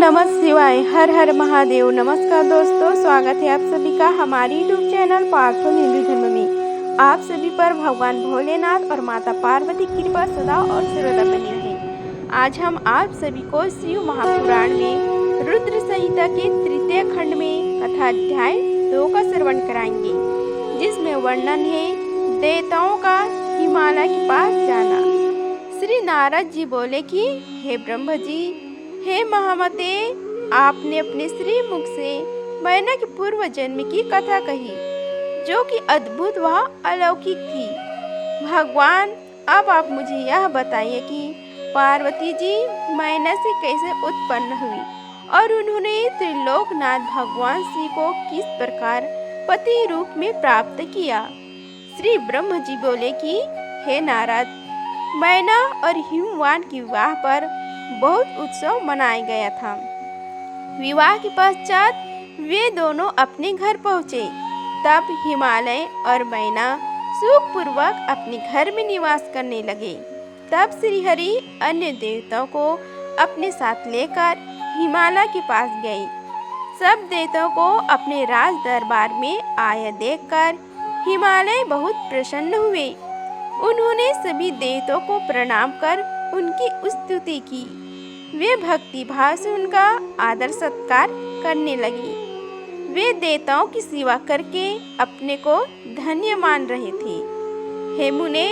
नमः शिवाय। हर हर महादेव। नमस्कार दोस्तों, स्वागत है आप सभी का हमारी यूट्यूब चैनल पावरफुल हिंदू धर्म में। आप सभी पर भगवान भोलेनाथ और माता पार्वती की कृपा सदा और सर्वदा बनी रहे। आज हम आप सभी को शिव महापुराण में रुद्र संहिता के तृतीय खंड में कथा अध्याय 2 का श्रवण कराएंगे, जिसमें वर्णन है देवताओं का हिमालय के पास जाना। श्री नारद जी बोले कि हे ब्रह्म जी, हे महामते, आपने अपने श्री मुख से मैना के पूर्व जन्म की कथा कही, जो कि अद्भुत व अलौकिक थी। भगवान, अब आप मुझे यह बताइए कि पार्वती जी मैना से कैसे उत्पन्न हुई और उन्होंने त्रिलोकनाथ भगवान शिव को किस प्रकार पति रूप में प्राप्त किया। श्री ब्रह्म जी बोले कि हे नारद, मैना और हिमवान के विवाह पर बहुत उत्सव मनाया गया था। विवाह के पश्चात वे दोनों अपने घर पहुँचे। तब हिमालय और मैना सुखपूर्वक अपने घर में निवास करने लगे। तब श्रीहरि अन्य देवताओं को अपने साथ लेकर हिमालय के पास गए। सब देवताओं को अपने राज दरबार में आया देखकर हिमालय बहुत प्रसन्न हुए। उन्होंने सभी देवताओं को प्रणाम कर उनकी स्तुति की। वे भक्ति भाव से उनका आदर सत्कार करने लगी। वे देवताओं की सेवा करके अपने को धन्य मान रहे थे। हे मुने,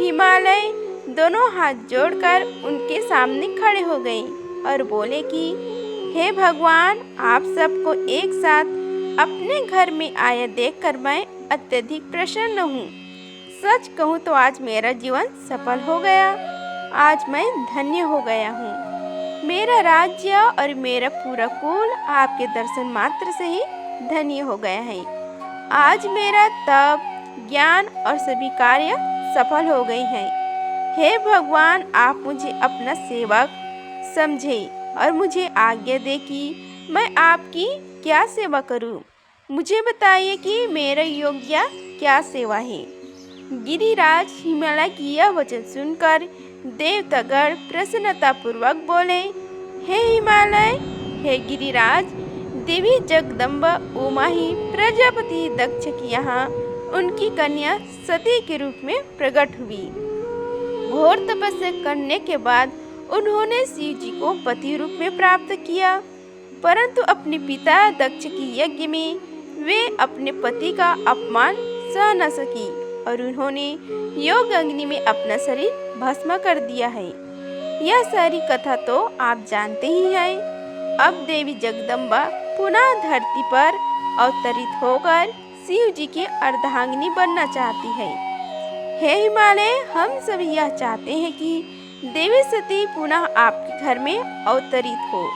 हिमालय दोनों हाथ जोड़कर उनके सामने खड़े हो गए और बोले कि हे भगवान, आप सबको एक साथ अपने घर में आया देखकर मैं अत्यधिक प्रसन्न हूँ। सच कहूँ तो आज मेरा जीवन सफल हो गया। आज मैं धन्य हो गया हूँ। मेरा राज्य और मेरा पूरा कुल आपके दर्शन मात्र से ही धन्य हो गया है। आज मेरा तप, ज्ञान और सभी कार्य सफल हो गए हैं। हे भगवान, आप मुझे अपना सेवक समझे और मुझे आज्ञा दे कि मैं आपकी क्या सेवा करूं। मुझे बताइए कि मेरा योग्य क्या सेवा है। गिरिराज हिमालय की यह वचन सुनकर देवतागण प्रसन्नता पूर्वक बोले, हे हिमालय, हे गिरिराज, देवी जगदम्बा उमा ही प्रजापति दक्ष की यहाँ उनकी कन्या सती के रूप में प्रकट हुई। घोर तपस्या करने के बाद उन्होंने शिव जी को पति रूप में प्राप्त किया, परंतु अपने पिता दक्ष की यज्ञ में वे अपने पति का अपमान सह न सकी और उन्होंने योग अग्नि में अपना शरीर भस्म कर दिया है। यह सारी कथा तो आप जानते ही हैं। अब देवी जगदम्बा पुनः धरती पर अवतरित होकर शिव जी की अर्धांगिनी बनना चाहती है। हे हिमालय, हम सभी यह चाहते हैं कि देवी सती पुनः आपके घर में अवतरित हो।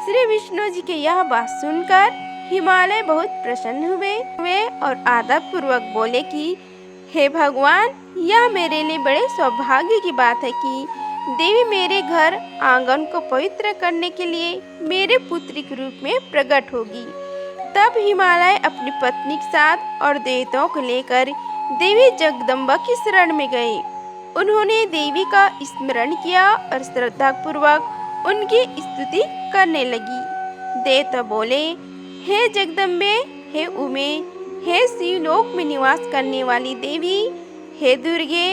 श्री विष्णु जी के यह बात सुनकर हिमालय बहुत प्रसन्न हुए और आदर पूर्वक बोले कि हे भगवान, यह मेरे लिए बड़े सौभाग्य की बात है कि देवी मेरे घर आंगन को पवित्र करने के लिए मेरे पुत्री के रूप में प्रकट होगी। तब हिमालय अपनी पत्नी के साथ और देवताओं को लेकर देवी जगदम्बा की शरण में गए। उन्होंने देवी का स्मरण किया और श्रद्धा पूर्वक उनकी स्तुति करने लगी। देवता बोले, हे जगदम्बे, हे उमे, हे शिवलोक में निवास करने वाली देवी, हे दुर्गे,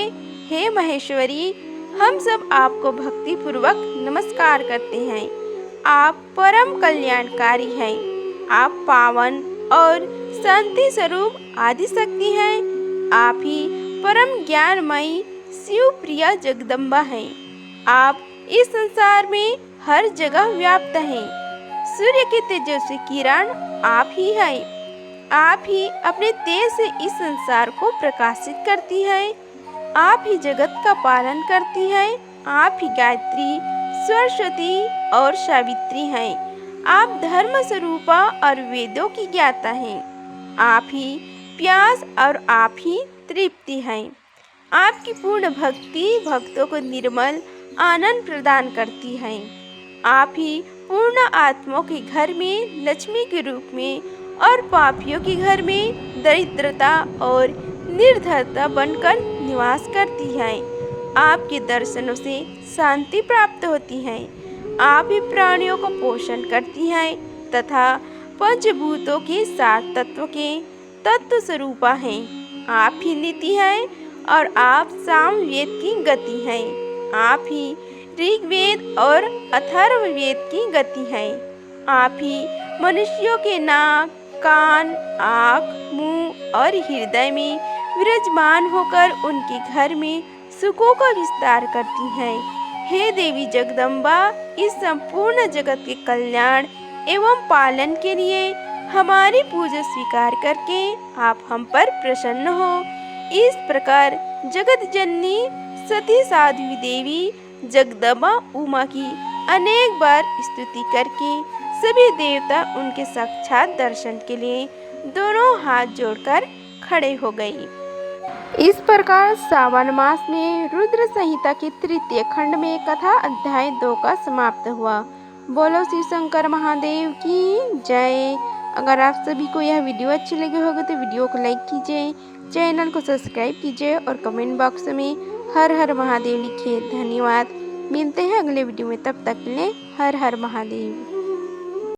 हे महेश्वरी, हम सब आपको भक्ति पूर्वक नमस्कार करते हैं। आप परम कल्याणकारी हैं। आप पावन और शांति स्वरूप आदि शक्ति हैं। आप ही परम ज्ञानमयी शिव प्रिया जगदम्बा हैं। आप इस संसार में हर जगह व्याप्त हैं। सूर्य के तेजस्वी किरण आप ही हैं। आप ही अपने तेज से इस संसार को प्रकाशित करती हैं। आप ही जगत का पालन करती हैं। आप ही गायत्री, सरस्वती और सावित्री हैं। आप धर्म स्वरूपा और वेदों की ज्ञाता हैं। आप ही प्यास और आप ही तृप्ति हैं। आपकी पूर्ण भक्ति भक्तों को निर्मल आनंद प्रदान करती है। आप ही पूर्ण आत्माओं के घर में लक्ष्मी के रूप में और पापियों के घर में दरिद्रता और निर्धनता बनकर निवास करती है। आपके दर्शनों से शांति प्राप्त होती है। आप ही प्राणियों को पोषण करती हैं तथा पंचभूतों के 7 तत्व के तत्व स्वरूपा हैं। आप ही नीति हैं और आप सामवेद की गति हैं। आप ही ऋग्वेद और अथर्ववेद की गति हैं। आप ही मनुष्यों के नाक, कान, आँख, मुंह और हृदय में विराजमान होकर उनके घर में सुखों का विस्तार करती हैं। हे देवी जगदम्बा, इस संपूर्ण जगत के कल्याण एवं पालन के लिए हमारी पूजा स्वीकार करके आप हम पर प्रसन्न हो। इस प्रकार जगत जननी सती साध्वी देवी जगदम्बा उमा की अनेक बार स्तुति करके सभी देवता उनके साक्षात दर्शन के लिए दोनों हाथ जोड़कर खड़े हो गई। इस प्रकार सावन मास में रुद्र संहिता के तृतीय खंड में कथा अध्याय 2 का समाप्त हुआ। बोलो शिव शंकर महादेव की जय। अगर आप सभी को यह वीडियो अच्छी लगी होगी तो वीडियो को लाइक कीजिए, चैनल को सब्सक्राइब कीजिए और कमेंट बॉक्स में हर हर महादेव लिखिए। धन्यवाद। मिलते हैं अगले वीडियो में, तब तक के लिए हर हर महादेव।